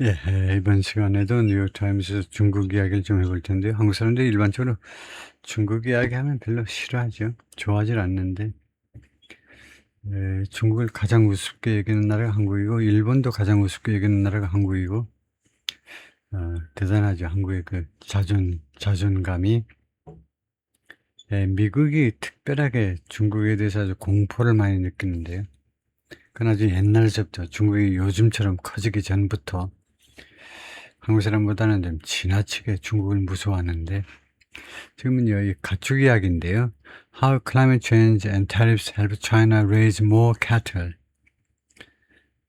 예, 이번 시간에도 뉴욕타임스에서 중국 이야기를 좀 해볼 텐데요. 한국 사람들이 일반적으로 중국 이야기 하면 별로 싫어하죠. 좋아하질 않는데, 중국을 가장 우습게 여기는 나라가 한국이고, 일본도 가장 우습게 여기는 나라가 한국이고, 대단하죠. 한국의 그 자존감이. 미국이 특별하게 중국에 대해서 아주 공포를 많이 느끼는데요. 그건 아주 옛날서부터 중국이 요즘처럼 커지기 전부터 한국 사람보다는 좀 지나치게 중국을 무서워하는데, 지금은요, 이 가축 이야기인데요. How climate change and tariffs help China raise more cattle.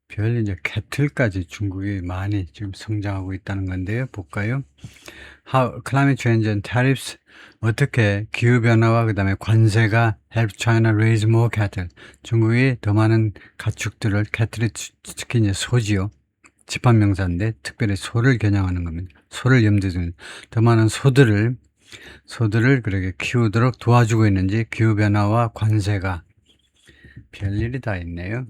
별 이제 캐틀까지 중국이 많이 지금 성장하고 있다는 건데요. 볼까요? How climate change and tariffs, 어떻게 기후변화와 그 다음에 관세가 help China raise more cattle. 중국이 더 많은 가축들을, 캐틀이 특히 이제 소지요. 집합명사인데 특별히 소를 겨냥하는 겁니다. 소를 염두에 두는 더 많은 소들을 그렇게 키우도록 도와주고 있는지, 기후변화와 관세가 별일이 다 있네요.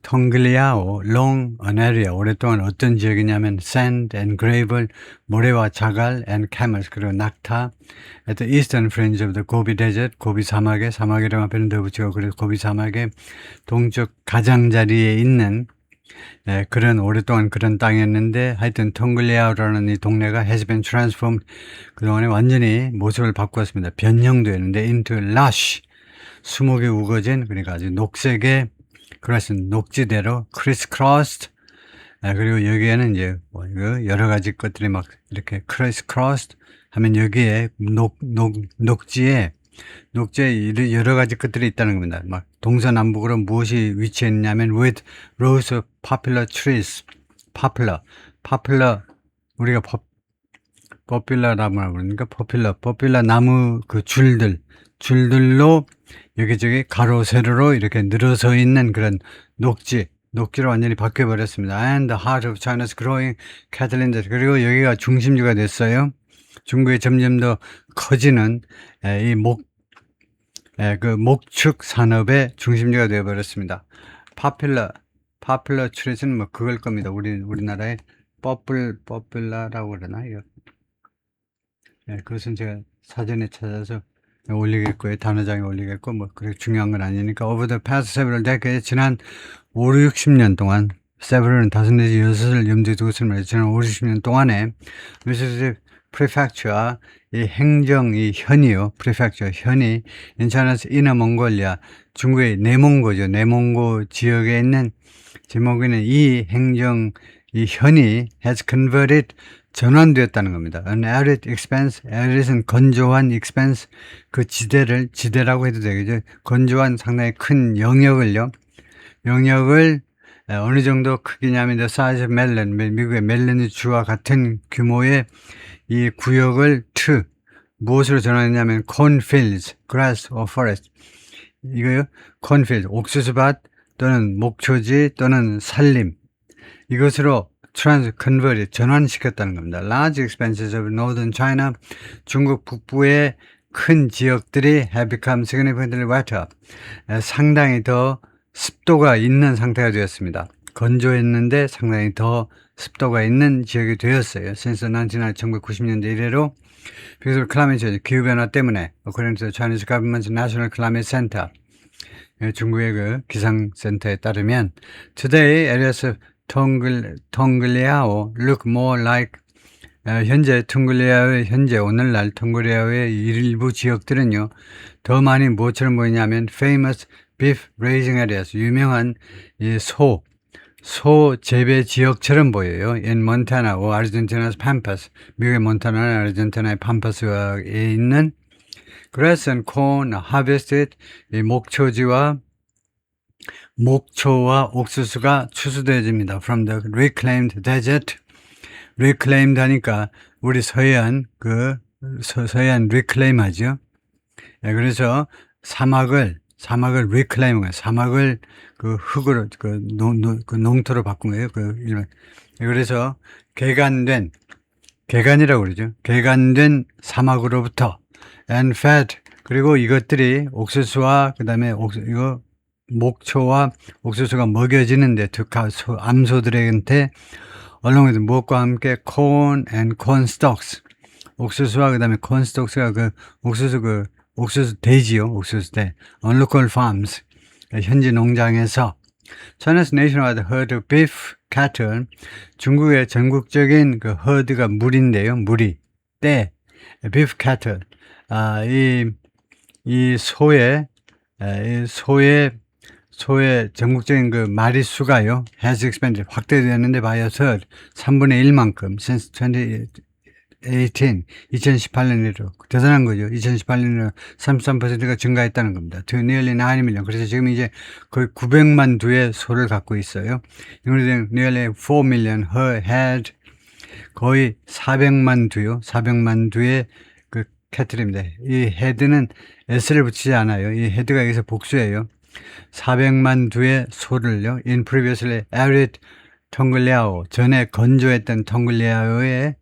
텅글리아오, long an area, 오랫동안 어떤 지역이냐면 sand and gravel, 모래와 자갈 and camels, 그리고 낙타. At the eastern fringe of the Gobi Desert, 고비 사막이라고 앞에는 더 붙이고, 그래서 고비 사막의 동쪽 가장자리에 있는 그런 오랫동안 그런 땅이었는데, 하여튼 텅글리아우라는 이 동네가 has been transformed, 그동안에 완전히 모습을 바꾸었습니다. 변형되었는데 into lush, 수목이 우거진, 그러니까 아주 녹색의 그것은 녹지대로 crisscrossed, 그리고 여기에는 이제 뭐 이거 여러 가지 것들이 막 이렇게 crisscrossed 하면 여기에 녹지에 여러 가지 것들이 있다는 겁니다. 막 동서남북으로 무엇이 위치해 있냐면 with rows of popular trees, popular 우리가 popular라고 그러니까 popular 나무 그 줄들로 여기저기 가로 세로로 이렇게 늘어서 있는 그런 녹지로 완전히 바뀌어 버렸습니다. And the heart of China's growing cattle industry, 그리고 여기가 중심지가 됐어요. 중국의 점점 더 커지는 이 목축 산업의 중심지가 되어 버렸습니다. popular trees는 뭐 그걸 겁니다. 우리나라의 popular라고 그러나 이거. 그것은 제가 사전에 찾아서 올리겠고요. 단어장에 올리겠고, 뭐, 그렇게 중요한 건 아니니까. Over the past several decades, 지난 5, 60년 동안, several은 5, 4, 6을 염두에 두고 있습니다. 지난 5, 60년 동안에, Mississippi Prefecture, 이 행정, 이 현이요. Prefecture, 현이, in China's Inner Mongolia, 중국의 내몽고죠. 내몽고 지역에 있는, 제목에는 이 행정, 이 현이 has converted, 전환되었다는 겁니다. An arid expanse, arid은 건조한, expanse, 그 지대라고 해도 되겠죠. 건조한 상당히 큰 영역을 어느 정도 크기냐면 the size of melon, 미국의 멜론 주와 같은 규모의 이 구역을 무엇으로 전환했냐면 cornfields, grass or forest. 이거요, cornfield, 옥수수밭 또는 목초지 또는 산림, 이것으로 convert, 전환시켰다는 겁니다. Large expanses of northern China, 중국 북부의 큰 지역들이 have become significantly wetter, 상당히 더 습도가 있는 상태가 되었습니다. 건조했는데 상당히 더 습도가 있는 지역이 되었어요. Since 1990년대 이래로 because of climate change, 기후변화 때문에, according to the Chinese government's National Climate Center, 중국의 그 기상센터에 따르면 today areas of 텅글리아오 look more like, 오늘날 텅글리아오의 일부 지역들은요, 더 많이 무엇처럼 보이냐면 famous beef raising areas, 유명한 이 소 재배 지역처럼 보여요. in Montana or Argentina's Pampas, 미국의 몬타나나 아르헨티나의 팜파스에 있는 grass and corn harvested, 이 목초와 옥수수가 추수되어집니다. From the reclaimed desert. reclaimed 하니까 우리 서해안 reclaim 하죠. 그래서 사막을 reclaim, 사막을 그 흙으로 그 농토로 바꾼 거예요. 그래서 개간이라고 그러죠. 개간된 사막으로부터 and fed, 그리고 이것들이 옥수수와 그다음에 목초와 옥수수가 먹여지는데 암소들한테 along with 무엇과 함께 corn and corn stalks 옥수수와 그다음에 corn stalks가 옥수수 대지요. 옥수수 대 on local farms 현지 농장에서 China's nationwide herd of beef cattle 중국의 전국적인 그 herd가 무리인데요. 무리 떼 beef cattle 이 소의 전국적인 그 마리수가요, has expanded, 확대되었는데 by a third, 3분의 1만큼, since 2018년으로. 대단한 거죠. 2018년으로 33%가 증가했다는 겁니다. To nearly 9 million. 그래서 지금 이제 거의 900만 두의 소를 갖고 있어요. including nearly 4 million head, 거의 400만 두요. 400만 두의 그 캐틀입니다. 이 헤드는 S를 붙이지 않아요. 이 헤드가 여기서 복수예요. 400만 두의 소를요. In previously arid 텅글리아오 전에 건조했던 텅글리아오의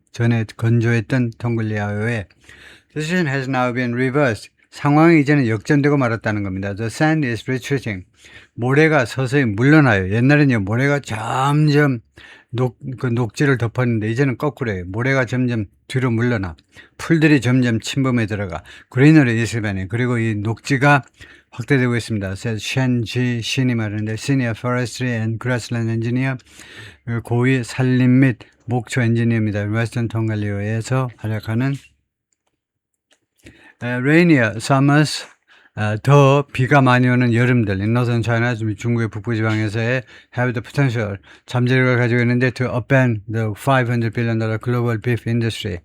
decision has now been reversed. 상황이 이제는 역전되고 말았다는 겁니다. The sand is retreating. 모래가 서서히 물러나요. 옛날에는요, 모래가 점점 녹지를 덮었는데 이제는 거꾸로예요. 모래가 점점 뒤로 물러나. 풀들이 점점 침범에 들어가. greenery is expanding. 그리고 이 녹지가 확대되고 있습니다. 셴지 신이 말하는데 Senior Forestry and Grassland Engineer 고위 산림 및 목초 엔지니어입니다. 웨스턴 텅갈리오에서 활약하는 rainier summers 더 비가 많이 오는 여름들 in Northern China 중국의 북부지방에서의 have the potential 잠재력을 가지고 있는데 to upend the $500 billion global beef industry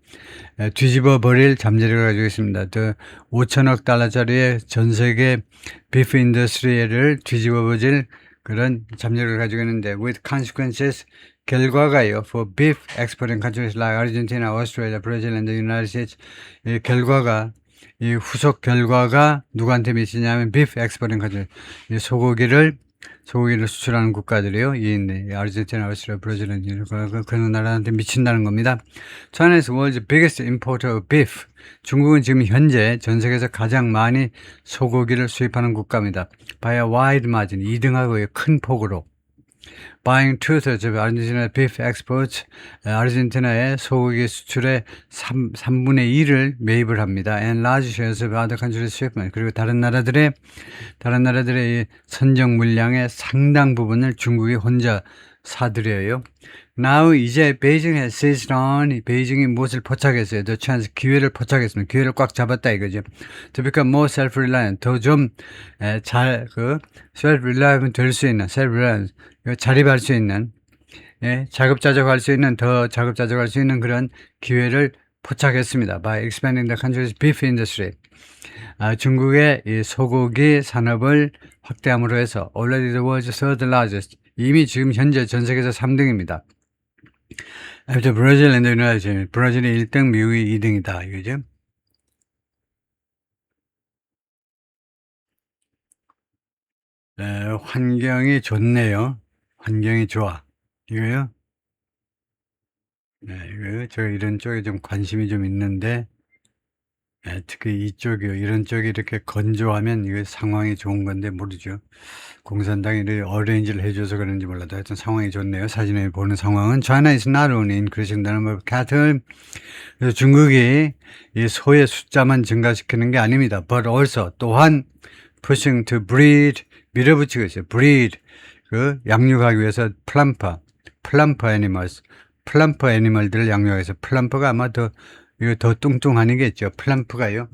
뒤집어 버릴 잠재력을 가지고 있습니다. The 5천억 달러짜리의 전 세계 비프 인더스트리를 뒤집어 버릴 그런 잠재력을 가지고 있는데 with consequences 결과가요 for beef exporting countries like Argentina, Australia, Brazil and the United States 이 결과가 이 후속 결과가 누구한테 미치냐면 beef exporting country 이 소고기를 수출하는 국가들이요. 이 아르헨티나, 오스트리아, 브라질 그런 나라한테 미친다는 겁니다. China is world's biggest importer of beef. 중국은 지금 현재 전 세계에서 가장 많이 소고기를 수입하는 국가입니다. By a wide margin, 2등하고요. 큰 폭으로. Buying 2/3 of Argentina beef exports, 아르헨티나의 소고기 수출의 3분의 1을 매입을 합니다. And large shares of other countries' shipment. 그리고 다른 나라들의 이 선적 물량의 상당 부분을 중국이 혼자 사들여요. Now 이제 베이징 has seized on, 베이징이 무엇을 포착했어요? The chance, 기회를 포착했습니다. 기회를 꽉 잡았다 이거죠. To become more self-reliant, 더 좀 self-reliant 될 수 있는, self-reliant, 자립할 수 있는, 자급자족할 수 있는 그런 기회를 포착했습니다. By expanding the country's beef industry. 중국의 이 소고기 산업을 확대함으로 해서 already the world's third largest. 이미 지금 현재 전 세계에서 3등입니다. After Brazil and the United States. 브라질이 1등, 미국이 2등이다. 이거죠. 환경이 좋네요. 환경이 좋아. 이거요? 이거 제가 이런 쪽에 좀 관심이 좀 있는데, 특히 이쪽이요. 이런 쪽이 이렇게 건조하면 이거 상황이 좋은 건데 모르죠. 공산당이 어레인지를 해줘서 그런지 몰라도 하여튼 상황이 좋네요. 사진에 보는 상황은 China is not only increasing the number of cattle. 그래서 중국이 이 소의 숫자만 증가시키는 게 아닙니다. But also 또한 pushing to breed 밀어붙이고 있어요. breed 양육하기 위해서 plumper animals, plumper 애니멀들을 양육하기 위해서 plumper가 아마 더 뚱뚱하니겠죠. 플럼프가요.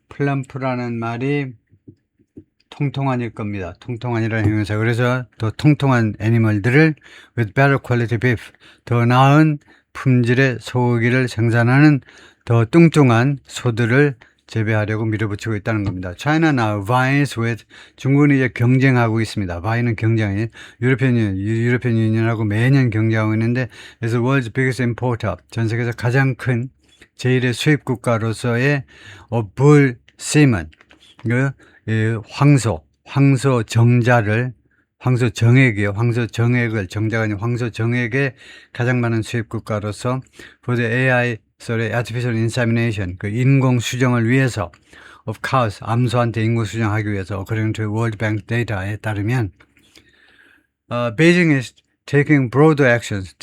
플럼프라는 말이 통통한일 겁니다. 통통한이라는 형용사. 그래서 더 통통한 애니멀들을 with better quality beef, 더 나은 품질의 소고기를 생산하는 더 뚱뚱한 소들을 재배하려고 밀어붙이고 있다는 겁니다. China now vies with, 중국은 이제 경쟁하고 있습니다. vie는 경쟁이, 유로피언 유니언하고 매년 경쟁하고 있는데, 그래서 world's biggest importer, 전 세계에서 가장 큰 제1의 수입 국가로서의 bull semen, 황소 정자를, 황소 정액의 가장 많은 수입 국가로서 for the AI, artificial insemination, 인공 수정을 위해서 of cows, 암소한테 인구 수정하기 위해서 according to World Bank data에 따르면 Beijing is taking broader actions.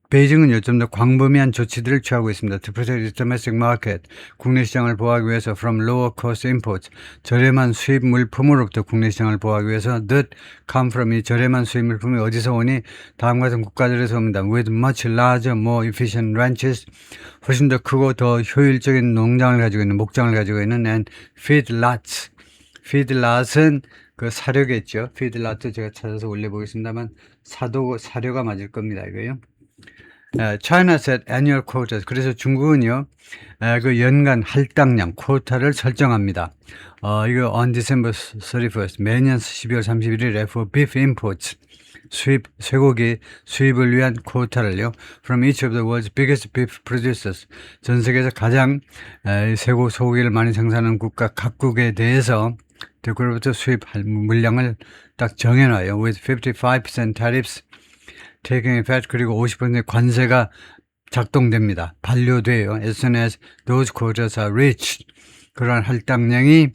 베이징은 요즘 더 광범위한 조치들을 취하고 있습니다. To protect its domestic market. 국내 시장을 보호하기 위해서 from lower cost imports. 저렴한 수입 물품으로부터 국내 시장을 보호하기 위해서 that come from 이 저렴한 수입 물품이 어디서 오니? 다음과 같은 국가들에서 옵니다. With much larger, more efficient ranches. 훨씬 더 크고 더 효율적인 농장을 가지고 있는, 목장을 가지고 있는 and feedlots. feedlot은 그 사료겠죠. feedlot 제가 찾아서 올려보겠습니다만 사료가 맞을 겁니다. 이거요. China set annual quotas. 그래서 중국은요, 그 연간 할당량, 쿼타를 설정합니다. 이거 on December 31st, 매년 12월 31일에 for beef imports. 쇠고기 수입을 위한 쿼타를요, from each of the world's biggest beef producers. 전 세계에서 가장 소고기를 많이 생산하는 국가 각국에 대해서 그로부터 수입할 물량을 딱 정해놔요. With 55% tariffs taking effect. 그리고 50% 관세가 작동됩니다. 반려돼요. As soon as those quotas are reached. 그러한 할당량이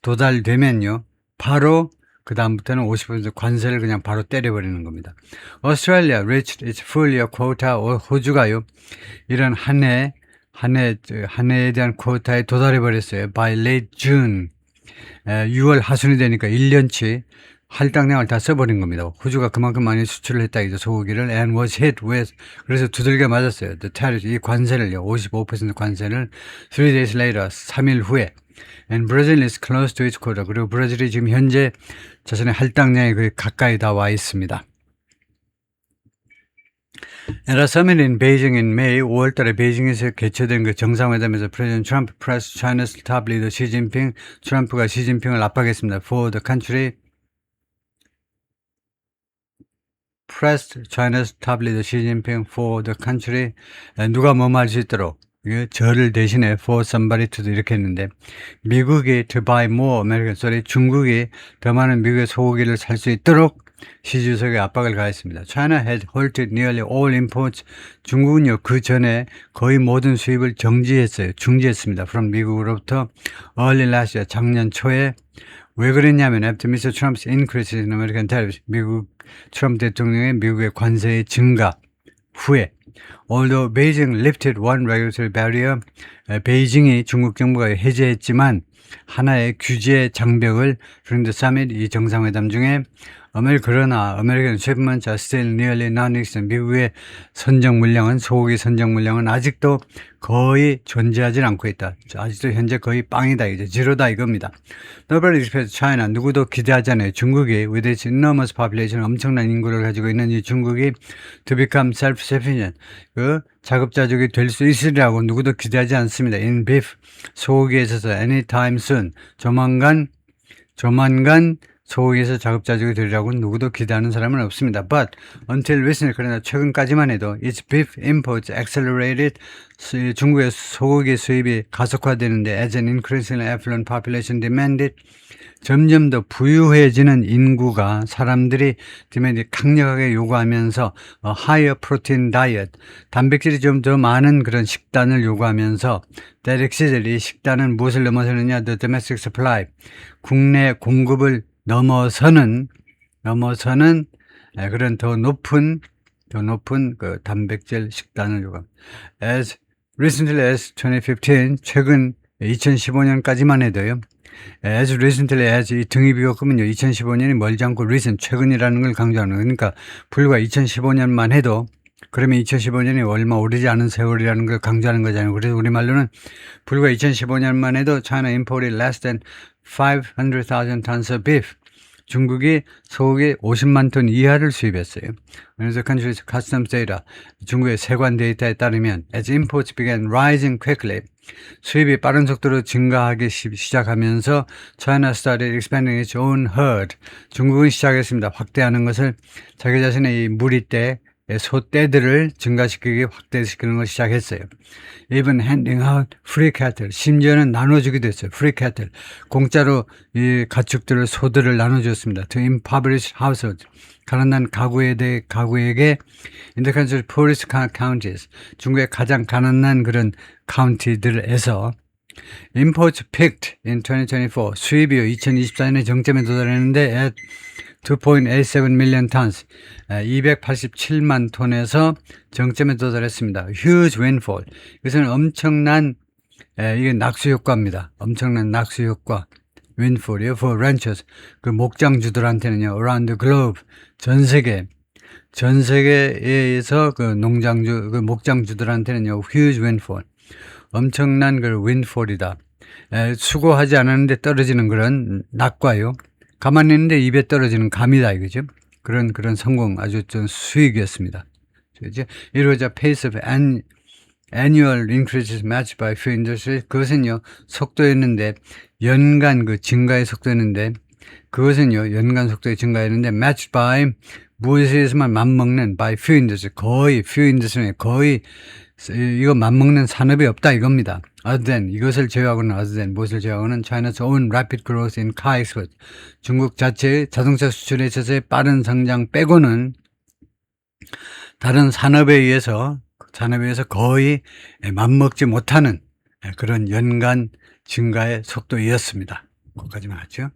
도달되면요, 바로 그 다음부터는 50% 관세를 그냥 바로 때려버리는 겁니다. Australia reached its full year quota. 호주가요, 이런 한 해에 대한 쿼타에 도달해버렸어요. By late June. 6월 하순이 되니까 1년치 할당량을 다 써버린 겁니다. 호주가 그만큼 많이 수출을 했다 이죠, 소고기를. And was hit with. 그래서 두들겨 맞았어요. The tariff, 이 관세를요, 55% 관세를 3 days later, 3일 후에. And Brazil is close to its quota. 그리고 브라질이 지금 현재 자신의 할당량에 거의 가까이 다 와 있습니다. At a summit in Beijing in May, 5월달에 베이징에서 개최된 그 정상회담에서 President Trump pressed China's top leader Xi Jinping. 트럼프가 시진핑을 압박했습니다. For the country. pressed China's top leader Xi Jinping for the country. 누가 뭐 말 수 있도록. 저를 대신에 for somebody to도 이렇게 했는데, 미국이 to buy more American, 중국이 더 많은 미국의 소고기를 살 수 있도록 시 주석에 압박을 가했습니다. China had halted nearly all imports. 중국은요, 그 전에 거의 모든 수입을 중지했습니다. from 미국으로부터 early last year, 작년 초에. 왜 그랬냐면 after Mr. Trump's increase in American tariffs, 트럼프 대통령의 미국의 관세의 증가 후에. Although Beijing lifted one regulatory barrier, 베이징이 중국 정부가 해제했지만 하나의 규제 장벽을 during the summit, 이 정상회담 중에 그러나 American shipments are still nearly non-existent. 미국의 소고기 선적 물량은 아직도 거의 존재하지 않고 있다. 아직도 현재 거의 빵이다, 이제 제로다 이겁니다. Nobody expects China. 누구도 기대하지 않아요. 중국이 with its enormous population, 엄청난 인구를 가지고 있는 이 중국이 to become self-sufficient, 자급자족이 될 수 있으리라고 누구도 기대하지 않습니다. In beef, 소고기에 있어서 anytime soon, 조만간 소고기에서 자급자족이 되리라고 누구도 기대하는 사람은 없습니다. But until recently, 그러나 최근까지만 해도 its beef imports accelerated. 중국의 소고기 수입이 가속화되는데 as an increasingly affluent population demanded. 점점 더 부유해지는 인구가 사람들이 강력하게 요구하면서 higher protein diet, 단백질이 좀 더 많은 그런 식단을 요구하면서 that exceeded, 이 식단은 무엇을 넘어서느냐, the domestic supply, 국내 공급을 넘어서는 그런 더 높은 그 단백질 식단을 요구합니다. As recently as 2015, 최근 2015년까지만 해도요. As recently as, 이 등위비교급은요, 2015년이 멀지 않고 recent, 최근이라는 걸 강조하는 거예요. 그러니까 불과 2015년만 해도, 그러면 2015년이 얼마 오래지 않은 세월이라는 걸 강조하는 거잖아요. 그래서 우리말로는 불과 2015년만 해도 China imported less than 500,000 tons of beef. 중국이 소고기 50만 톤 이하를 수입했어요. 그래서 country's customs data, 중국의 세관 데이터에 따르면 as imports began rising quickly, 수입이 빠른 속도로 증가하기 시작하면서 China started expanding its own herd. 중국은 시작했습니다. 확대하는 것을, 자기 자신의 이 무리떼, 소떼들을 증가시키기, 확대시키는 걸 시작했어요. Even handing out free cattle, 심지어는 나눠주기도 했어요. free cattle, 공짜로 이 가축들을, 소들을 나눠줬습니다. To impoverished households, 가난한 가구에게 in the country's poorest counties, 중국의 가장 가난한 그런 카운티들에서 Imports peaked in 2024. 수입이요 2024년에 정점에 도달했는데 at 2.87 million tons, 287만 톤에서 정점에 도달했습니다. Huge windfall. 이것은 엄청난 이게 낙수 효과입니다. 엄청난 낙수 효과. windfall이요 for ranchers. 그 목장주들한테는요 around the globe, 전 세계에서 그 농장주, 그 목장주들한테는요 huge windfall. 엄청난 그 windfall이다. 수고하지 않았는데 떨어지는 그런 낙과요. 가만히 있는데 입에 떨어지는 감이다 이거죠. 그런 성공, 아주 좀 수익이었습니다. 그죠? It was a pace of annual increases matched by few industries. 그것은요 속도였는데 연간 그 증가의 속도였는데 그것은요 연간 속도의 증가였는데 matched by 무엇에서만 맞먹는 by few industries. 거의 few industries, 거의 이거 맞먹는 산업이 없다 이겁니다. Other than, 이것을 제외하고는 other than, 무엇을 제외하고는 China's own rapid growth in car export. 중국 자체의 자동차 수출에 있어서의 빠른 성장 빼고는 다른 산업에 의해서 거의 맞먹지 못하는 그런 연간 증가의 속도였습니다. 거기까지만 하죠.